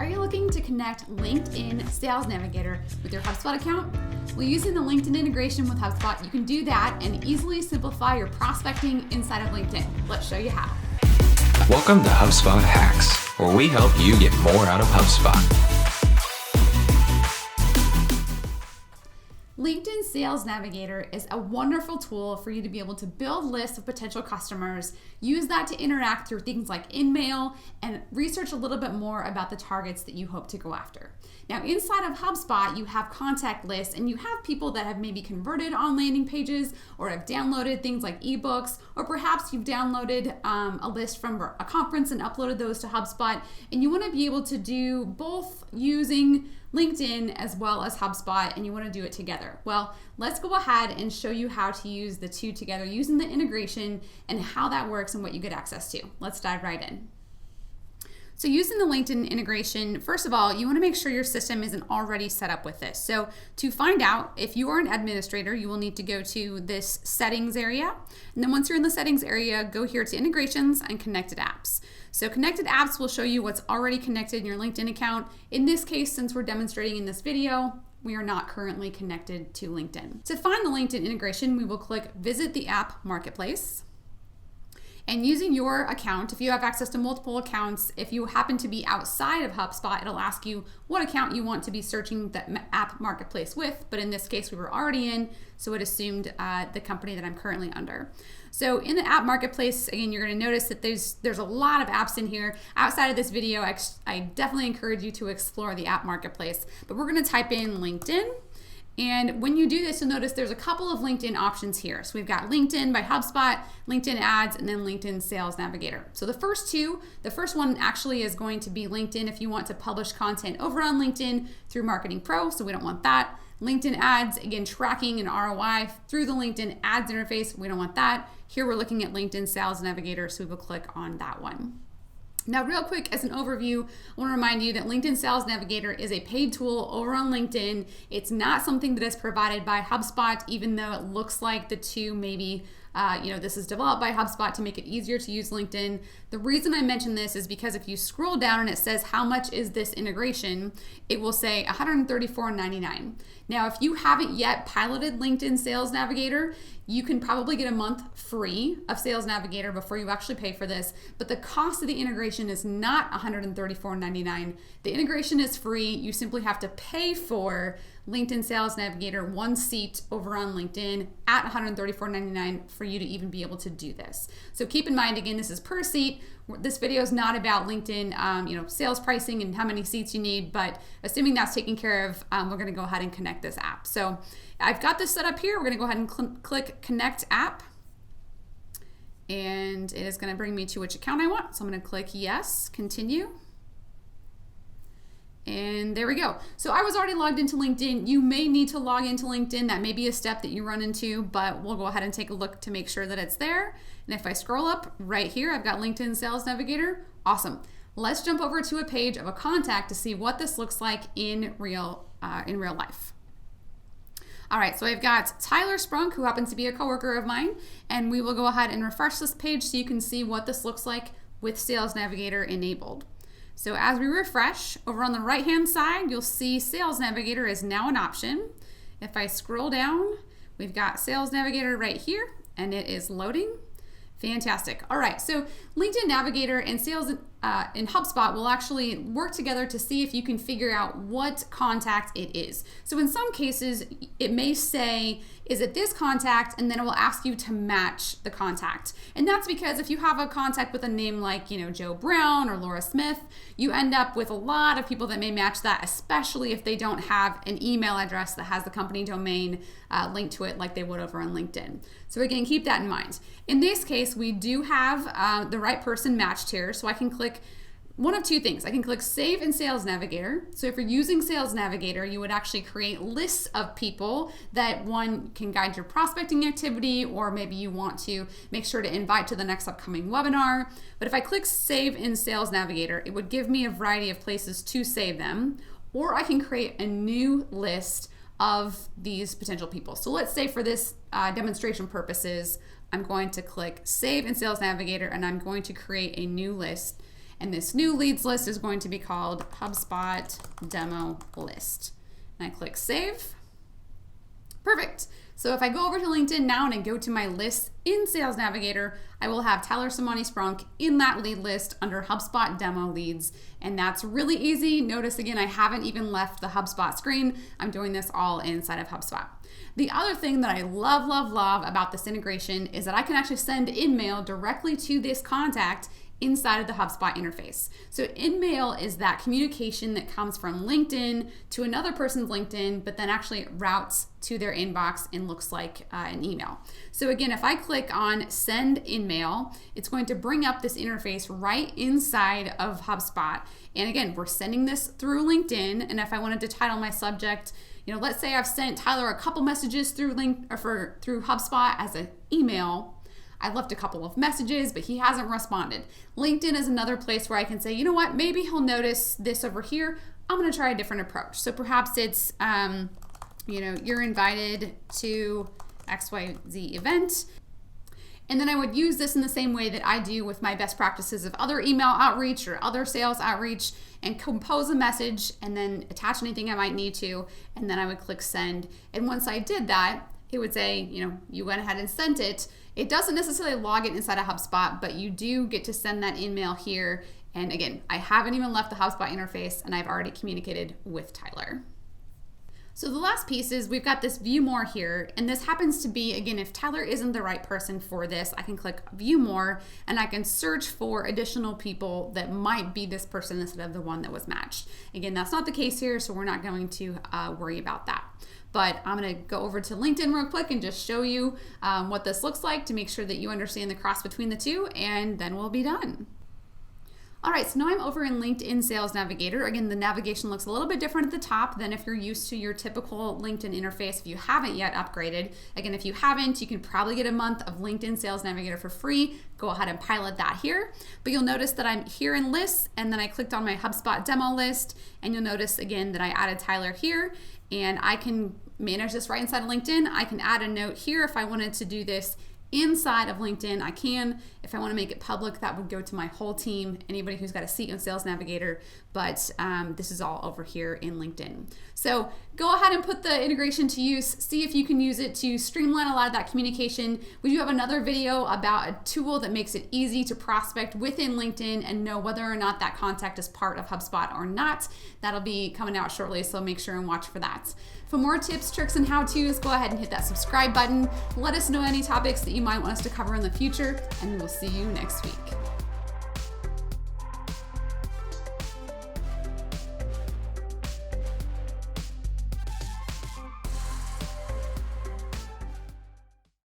you looking to connect LinkedIn Sales Navigator with your HubSpot account? Well, using the LinkedIn integration with HubSpot, you can do that and easily simplify your prospecting inside of LinkedIn. Let's show you how. Welcome to HubSpot Hacks, where we help you get more out of HubSpot. LinkedIn Sales Navigator is a wonderful tool for you to be able to build lists of potential customers, use that to interact through things like InMail, and research a little bit more about the targets that you hope to go after. Now, inside of HubSpot, you have contact lists, and you have people that have maybe converted on landing pages or have downloaded things like ebooks, or perhaps you've downloaded a list from a conference and uploaded those to HubSpot, and you want to be able to do both using LinkedIn as well as HubSpot, and you want to do it together. Well, let's go ahead and show you how to use the two together using the integration and how that works and what you get access to. Let's dive right in. So using the LinkedIn integration, first of all, you want to make sure your system isn't already set up with this. So to find out if you are an administrator, you will need to go to this settings area. And then once you're in the settings area, go here to integrations and connected apps. So connected apps will show you what's already connected in your LinkedIn account. In this case, since we're demonstrating in this video, we are not currently connected to LinkedIn. To find the LinkedIn integration, we will click Visit the App Marketplace. And using your account, if you have access to multiple accounts, if you happen to be outside of HubSpot, it'll ask you what account you want to be searching the app marketplace with. But in this case, we were already in, so it assumed the company that I'm currently under. So in the app marketplace, again, you're going to notice that there's a lot of apps in here. Outside of this video, I definitely encourage you to explore the app marketplace. But we're going to type in LinkedIn. And when you do this, you'll notice there's a couple of LinkedIn options here. So we've got LinkedIn by HubSpot, LinkedIn Ads, and then LinkedIn Sales Navigator. So the first one actually is going to be LinkedIn if you want to publish content over on LinkedIn through Marketing Pro, so we don't want that. LinkedIn Ads, again, tracking an ROI through the LinkedIn Ads interface, we don't want that. Here we're looking at LinkedIn Sales Navigator, so we will click on that one. Now, real quick, as an overview, I want to remind you that LinkedIn Sales Navigator is a paid tool over on LinkedIn. It's not something that is provided by HubSpot, even though it looks like the two maybe, this is developed by HubSpot to make it easier to use LinkedIn. The reason I mention this is because if you scroll down and it says how much is this integration, it will say $134.99. Now, if you haven't yet piloted LinkedIn Sales Navigator, you can probably get a month free of Sales Navigator before you actually pay for this, but the cost of the integration is not $134.99. The integration is free. You simply have to pay for LinkedIn Sales Navigator, one seat over on LinkedIn at $134.99 for you to even be able to do this. So keep in mind, again, this is per seat. This video is not about LinkedIn, sales pricing and how many seats you need, but assuming that's taken care of, we're going to go ahead and connect this app. So I've got this set up here. We're going to go ahead and click Connect App, and it is going to bring me to which account I want. So I'm going to click Yes, Continue. And there we go. So I was already logged into LinkedIn. You may need to log into LinkedIn. That may be a step that you run into, but we'll go ahead and take a look to make sure that it's there. And if I scroll up right here, I've got LinkedIn Sales Navigator. Awesome. Let's jump over to a page of a contact to see what this looks like in real life. All right, so I've got Tyler Sprunk, who happens to be a coworker of mine, and we will go ahead and refresh this page so you can see what this looks like with Sales Navigator enabled. So as we refresh, over on the right-hand side, you'll see Sales Navigator is now an option. If I scroll down, we've got Sales Navigator right here, and it is loading. Fantastic. All right, so LinkedIn Navigator and Sales in HubSpot will actually work together to see if you can figure out what contact it is. So in some cases, it may say, is it this contact? And then it will ask you to match the contact. And that's because if you have a contact with a name like, Joe Brown or Laura Smith, you end up with a lot of people that may match that, especially if they don't have an email address that has the company domain linked to it like they would over on LinkedIn. So again, keep that in mind. In this case, we do have the right person matched here. So I can click one of two things. I can click Save in Sales Navigator. So if you're using Sales Navigator, you would actually create lists of people that one can guide your prospecting activity, or maybe you want to make sure to invite to the next upcoming webinar. But if I click Save in Sales Navigator, it would give me a variety of places to save them, or I can create a new list of these potential people. So let's say for this demonstration purposes, I'm going to click Save in Sales Navigator, and I'm going to create a new list. And this new leads list is going to be called HubSpot Demo List. And I click Save. Perfect. So if I go over to LinkedIn now and I go to my lists in Sales Navigator, I will have Tyler Simoni Sprunk in that lead list under HubSpot Demo Leads. And that's really easy. Notice again, I haven't even left the HubSpot screen. I'm doing this all inside of HubSpot. The other thing that I love about this integration is that I can actually send InMail directly to this contact inside of the HubSpot interface. So InMail is that communication that comes from LinkedIn to another person's LinkedIn, but then actually routes to their inbox and looks like an email. So again, if I click on Send InMail, it's going to bring up this interface right inside of HubSpot. And again, we're sending this through LinkedIn. And if I wanted to title my subject, let's say I've sent Tyler a couple messages through through HubSpot as an email. I left a couple of messages, but he hasn't responded. LinkedIn is another place where I can say, you know what, maybe he'll notice this over here. I'm going to try a different approach. So perhaps it's, you're invited to XYZ event. And then I would use this in the same way that I do with my best practices of other email outreach or other sales outreach, and compose a message and then attach anything I might need to. And then I would click send. And once I did that, it would say, you went ahead and sent it. It doesn't necessarily log it inside of HubSpot, but you do get to send that email here. And again, I haven't even left the HubSpot interface and I've already communicated with Tyler. So the last piece is we've got this view more here, and this happens to be, again, if Tyler isn't the right person for this, I can click view more and I can search for additional people that might be this person instead of the one that was matched. Again, that's not the case here, so we're not going to worry about that. But I'm going to go over to LinkedIn real quick and just show you what this looks like to make sure that you understand the cross between the two, and then we'll be done. All right, so now I'm over in LinkedIn Sales Navigator. Again, the navigation looks a little bit different at the top than if you're used to your typical LinkedIn interface if you haven't yet upgraded. Again, if you haven't, you can probably get a month of LinkedIn Sales Navigator for free. Go ahead and pilot that here. But you'll notice that I'm here in lists, and then I clicked on my HubSpot demo list, and you'll notice again that I added Tyler here, and I can manage this right inside of LinkedIn. I can add a note here if I wanted to do this inside of LinkedIn. I can. If I want to make it public, that would go to my whole team, anybody who's got a seat in Sales Navigator, but this is all over here in LinkedIn. So go ahead and put the integration to use. See if you can use it to streamline a lot of that communication. We do have another video about a tool that makes it easy to prospect within LinkedIn and know whether or not that contact is part of HubSpot or not. That'll be coming out shortly, so make sure and watch for that. For more tips, tricks, and how-tos, go ahead and hit that subscribe button. Let us know any topics that you might want us to cover in the future, and we will see you next week.